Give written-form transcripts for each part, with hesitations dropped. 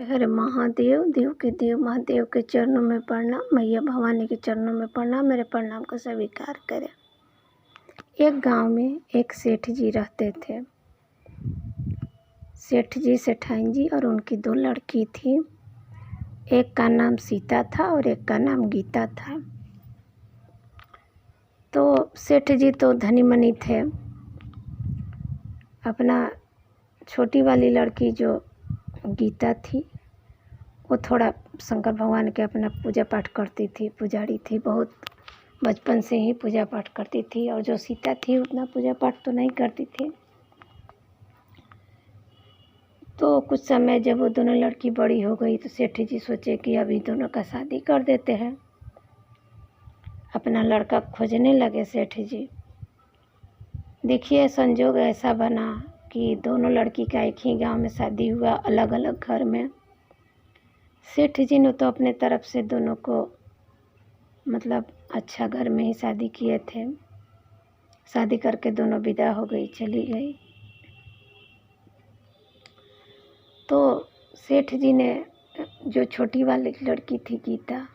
हर महादेव, देव के देव महादेव के चरणों में प्रणाम, मैया भवानी के चरणों में प्रणाम। मेरे प्रणाम को स्वीकार करें। एक गांव में एक सेठ जी रहते थे। सेठ जी, सेठाइन जी और उनकी 2 लड़की थी। एक का नाम सीता था और एक का नाम गीता था। तो सेठ जी तो धनी मनी थे। अपना छोटी वाली लड़की जो गीता थी वो थोड़ा शंकर भगवान के अपना पूजा पाठ करती थी, पुजारी थी, बहुत बचपन से ही पूजा पाठ करती थी। और जो सीता थी उतना पूजा पाठ तो नहीं करती थी। तो कुछ समय जब वो दोनों लड़की बड़ी हो गई तो सेठ जी सोचे कि अभी दोनों का शादी कर देते हैं। अपना लड़का खोजने लगे सेठ जी। देखिए संजोग ऐसा बना कि दोनों लड़की का एक ही गांव में शादी हुआ, अलग अलग घर में। सेठ जी ने तो अपने तरफ से दोनों को मतलब अच्छा घर में ही शादी किए थे। शादी करके दोनों विदा हो गई, चली गई। तो सेठ जी ने जो छोटी वाली लड़की थी गीता,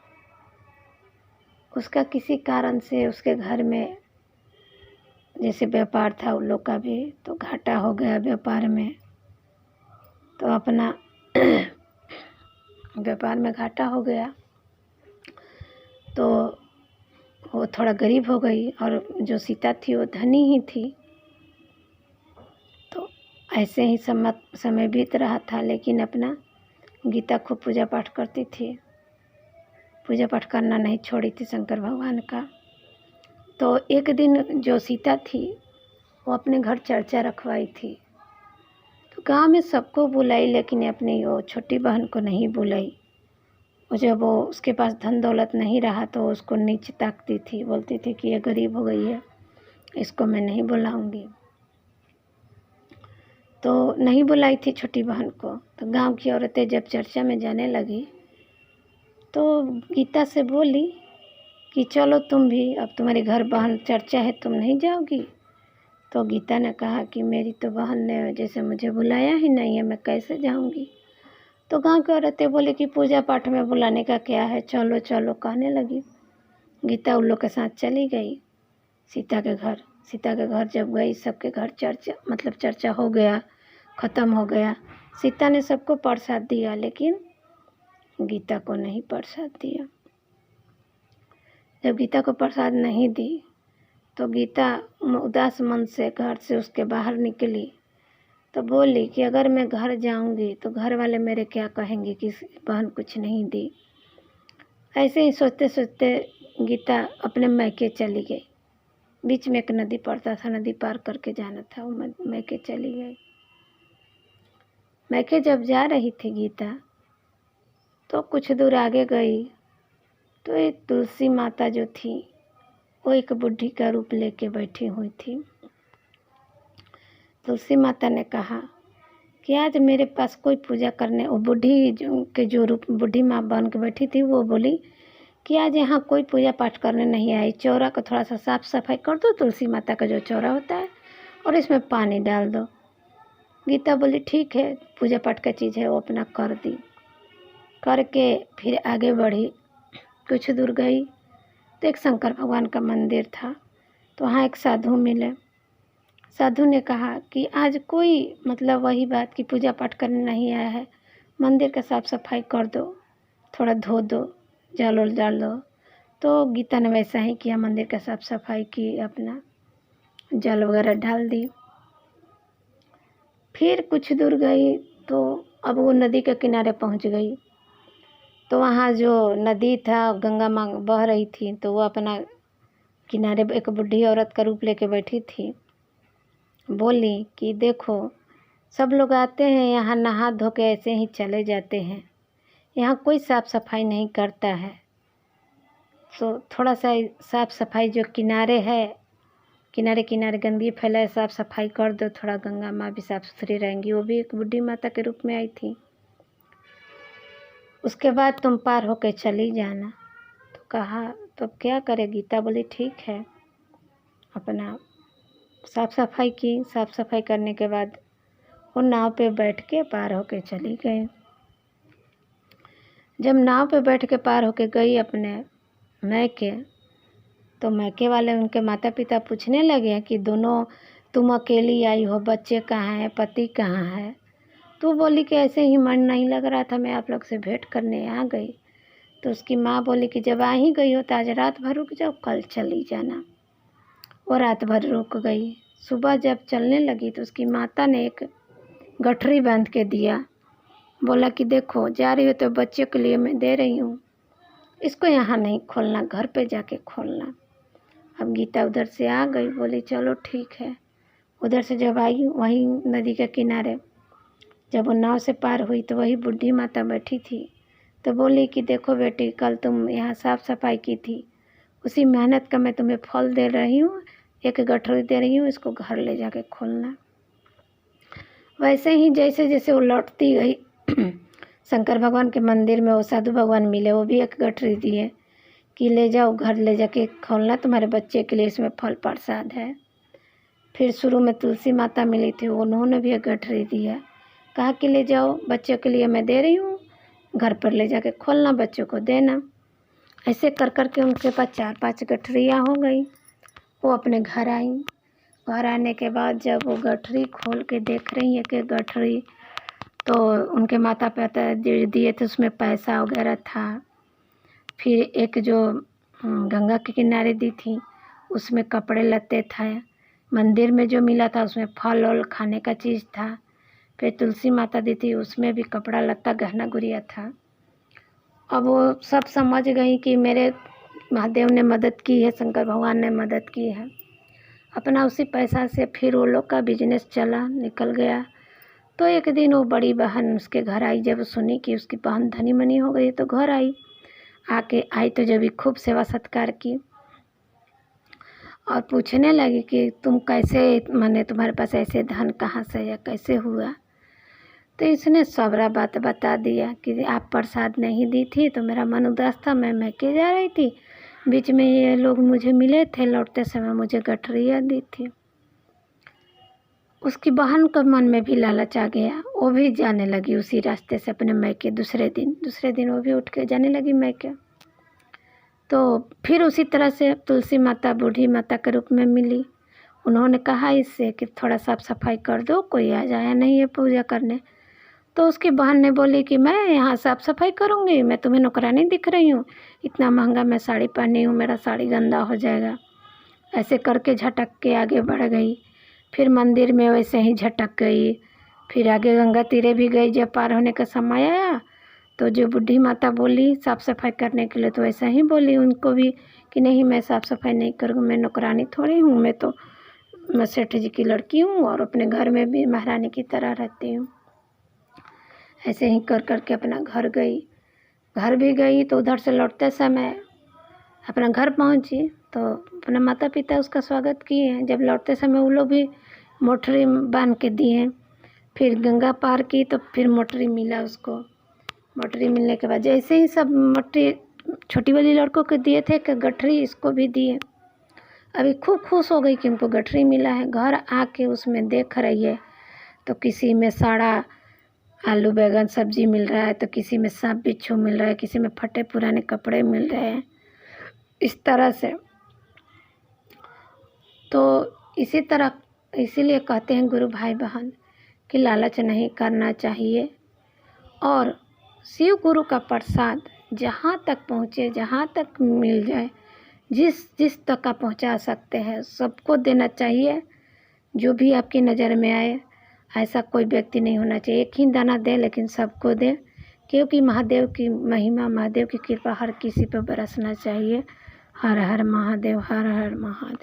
उसका किसी कारण से उसके घर में जैसे व्यापार था उन लोग का भी, तो घाटा हो गया व्यापार में। तो अपना व्यापार में घाटा हो गया तो वो थोड़ा गरीब हो गई। और जो सीता थी वो धनी ही थी। तो ऐसे ही समय बीत रहा था, लेकिन अपना गीता खूब पूजा पाठ करती थी। पूजा पाठ करना नहीं छोड़ी थी शंकर भगवान का। तो एक दिन जो सीता थी वो अपने घर चर्चा रखवाई थी। तो गांव में सबको बुलाई, लेकिन अपनी वो छोटी बहन को नहीं बुलाई। और जब वो उसके पास धन दौलत नहीं रहा तो उसको नीचे ताकती थी, बोलती थी कि ये गरीब हो गई है, इसको मैं नहीं बुलाऊंगी। तो नहीं बुलाई थी छोटी बहन को। तो गांव की औरतें जब चर्चा में जाने लगी तो गीता से बोली कि चलो तुम भी, अब तुम्हारे घर बहन चर्चा है, तुम नहीं जाओगी? तो गीता ने कहा कि मेरी तो बहन ने जैसे मुझे बुलाया ही नहीं है, मैं कैसे जाऊंगी? तो गांव की औरतें बोली कि पूजा पाठ में बुलाने का क्या है, चलो चलो कहने लगी। गीता उन लोग के साथ चली गई सीता के घर। सीता के घर जब गई, सबके घर चर्चा हो गया, ख़त्म हो गया। सीता ने सबको प्रसाद दिया, लेकिन गीता को नहीं प्रसाद दिया। जब गीता को प्रसाद नहीं दी तो गीता उदास मन से घर से उसके बाहर निकली। तो बोली कि अगर मैं घर जाऊंगी तो घर वाले मेरे क्या कहेंगे कि बहन कुछ नहीं दी। ऐसे ही सोचते सोचते गीता अपने मैके चली गई। बीच में एक नदी पड़ता था, नदी पार करके जाना था, वो मैके चली गई। मैके जब जा रही थी गीता तो कुछ दूर आगे गई तो एक तुलसी माता जो थी वो एक बुढ़ी का रूप लेके बैठी हुई थी। तुलसी माता ने कहा कि आज मेरे पास कोई पूजा करने, वो बुढ़ी जो रूप बुढ़ी माँ बन के बैठी थी वो बोली कि आज यहाँ कोई पूजा पाठ करने नहीं आई, चौरा को थोड़ा सा साफ सफाई कर दो, तुलसी माता का जो चौरा होता है, और इसमें पानी डाल दो। गीता बोली ठीक है, पूजा पाठ का चीज़ है, वो अपना कर दी। करके फिर आगे बढ़ी। कुछ दूर गई तो एक शंकर भगवान का मंदिर था। तो वहाँ एक साधु मिले। साधु ने कहा कि आज कोई वही बात कि पूजा पाठ करने नहीं आया है, मंदिर का साफ सफाई कर दो, थोड़ा धो दो, जल उल डाल दो। तो गीता ने वैसा ही किया, मंदिर का साफ सफाई की, अपना जल वगैरह डाल दी। फिर कुछ दूर गई तो अब वो नदी के किनारे पहुंच गई। तो वहाँ जो नदी था, गंगा माँ बह रही थी, तो वो अपना किनारे एक बुढ़ी औरत का रूप लेके बैठी थी। बोली कि देखो सब लोग आते हैं यहाँ, नहा धो के ऐसे ही चले जाते हैं, यहाँ कोई साफ़ सफाई नहीं करता है। तो थोड़ा सा साफ़ सफाई जो किनारे है, किनारे किनारे गंदगी फैलाए, साफ़ सफाई कर दो, थोड़ा गंगा माँ भी साफ़ सुथरी रहेंगी। वो भी एक बुढ़ी माता के रूप में आई थी। उसके बाद तुम पार होके चली जाना। तो कहा तो अब क्या करे? गीता बोली ठीक है। अपना साफ़ सफाई की। साफ़ सफाई करने के बाद वो नाव पे बैठ के पार होके चली गई। जब नाव पे बैठ के पार होके गई अपने मैके, तो मैके वाले उनके माता पिता पूछने लगे कि दोनों तुम अकेली आई हो, बच्चे कहाँ हैं, पति कहाँ है? तो बोली कि ऐसे ही मन नहीं लग रहा था, मैं आप लोग से भेंट करने आ गई। तो उसकी माँ बोली कि जब आ ही गई हो तो आज रात भर रुक जाओ, कल चली जाना। वो रात भर रुक गई। सुबह जब चलने लगी तो उसकी माता ने एक गठरी बांध के दिया, बोला कि देखो जा रही हो तो बच्चे के लिए मैं दे रही हूँ, इसको यहाँ नहीं खोलना, घर पे जाके खोलना। अब गीता उधर से आ गई, बोली चलो ठीक है। उधर से जब आई वहीं नदी के किनारे, जब वो नाव से पार हुई तो वही बूढ़ी माता बैठी थी। तो बोली कि देखो बेटी, कल तुम यहाँ साफ़ सफाई की थी, उसी मेहनत का मैं तुम्हें फल दे रही हूँ, एक गठरी दे रही हूँ, इसको घर ले जाके खोलना। वैसे ही जैसे जैसे वो लौटती गई शंकर भगवान के मंदिर में वो साधु भगवान मिले, वो भी एक गठरी दिए कि ले जाओ घर ले जाके खोलना, तुम्हारे बच्चे के लिए इसमें फल प्रसाद है। फिर शुरू में तुलसी माता मिली थी, उन्होंने भी एक गठरी दिया, कहा कि ले जाओ बच्चों के लिए मैं दे रही हूँ, घर पर ले जाके खोलना, बच्चों को देना। ऐसे कर कर के उनके पास 4-5 गठरियाँ हो गई। वो अपने घर आई। घर आने के बाद जब वो गठरी खोल के देख रही है कि गठरी, तो उनके माता पिता दिए थे उसमें पैसा वगैरह था। फिर एक जो गंगा के किनारे दी थी उसमें कपड़े लत्ते थे। मंदिर में जो मिला था उसमें फल और खाने का चीज़ था। फिर तुलसी माता दी थी उसमें भी कपड़ा लत्ता गहना गुड़िया था। अब वो सब समझ गई कि मेरे महादेव ने मदद की है, शंकर भगवान ने मदद की है। अपना उसी पैसा से फिर वो लोग का बिजनेस चला, निकल गया। तो एक दिन वो बड़ी बहन उसके घर आई, जब सुनी कि उसकी बहन धनी मनी हो गई तो घर आई। आई तो जब भी खूब सेवा सत्कार की और पूछने लगी कि तुम कैसे, मैंने तुम्हारे पास ऐसे धन कहाँ से या कैसे हुआ? तो इसने सबरा बात बता दिया कि आप प्रसाद नहीं दी थी तो मेरा मन उदास था, मैं मैके जा रही थी, बीच में ये लोग मुझे मिले थे, लौटते समय मुझे गठरियाँ दी थी। उसकी बहन के मन में भी लालच आ गया, वो भी जाने लगी उसी रास्ते से अपने मैके। दूसरे दिन वो भी उठ के जाने लगी मैके। तो फिर उसी तरह से तुलसी माता बूढ़ी माता के रूप में मिली। उन्होंने कहा इससे कि थोड़ा साफ सफाई कर दो, कोई आ जाया नहीं है पूजा करने। तो उसकी बहन ने बोली कि मैं यहाँ साफ सफाई करूँगी, मैं तुम्हें नौकरानी दिख रही हूँ, इतना महंगा मैं साड़ी पहनी हूँ, मेरा साड़ी गंदा हो जाएगा। ऐसे करके झटक के आगे बढ़ गई। फिर मंदिर में वैसे ही झटक गई। फिर आगे गंगा तीरे भी गई। जब पार होने का समय आया तो जो बूढ़ी माता बोली साफ़ सफाई करने के लिए, तो ऐसा ही बोली उनको भी कि नहीं, मैं साफ़ सफाई नहीं करूँगी, मैं नौकरानी थोड़ी हूँ, मैं सेठ जी की लड़की हूँ और अपने घर में भी महारानी की तरह रहती हूँ। ऐसे ही कर कर के अपना घर भी गई। तो उधर से लौटते समय अपना घर पहुँची तो अपना माता पिता उसका स्वागत किए हैं। जब लौटते समय वो लोग भी मोटरी बांध के दिए। फिर गंगा पार की तो फिर मोटरी मिला उसको। मोटरी मिलने के बाद जैसे ही सब मोटरी छोटी वाली लड़कों को दिए थे कि गठरी इसको भी दिए। अभी खूब खुश हो गई कि उनको गठरी मिला है। घर आके उसमें देख रही है तो किसी में साड़ा आलू बैगन सब्जी मिल रहा है, तो किसी में सांप बिच्छू मिल रहा है, किसी में फटे पुराने कपड़े मिल रहे हैं, इस तरह से। तो इसीलिए कहते हैं गुरु भाई बहन कि लालच नहीं करना चाहिए और शिव गुरु का प्रसाद जहाँ तक पहुँचे, जहाँ तक मिल जाए, जिस तक का पहुँचा सकते हैं सबको देना चाहिए। जो भी आपकी नज़र में आए, ऐसा कोई व्यक्ति नहीं होना चाहिए एक ही दाना दे, लेकिन सबको दे, क्योंकि महादेव की महिमा, महादेव की कृपा हर किसी पर बरसना चाहिए। हर हर महादेव, हर हर महादेव।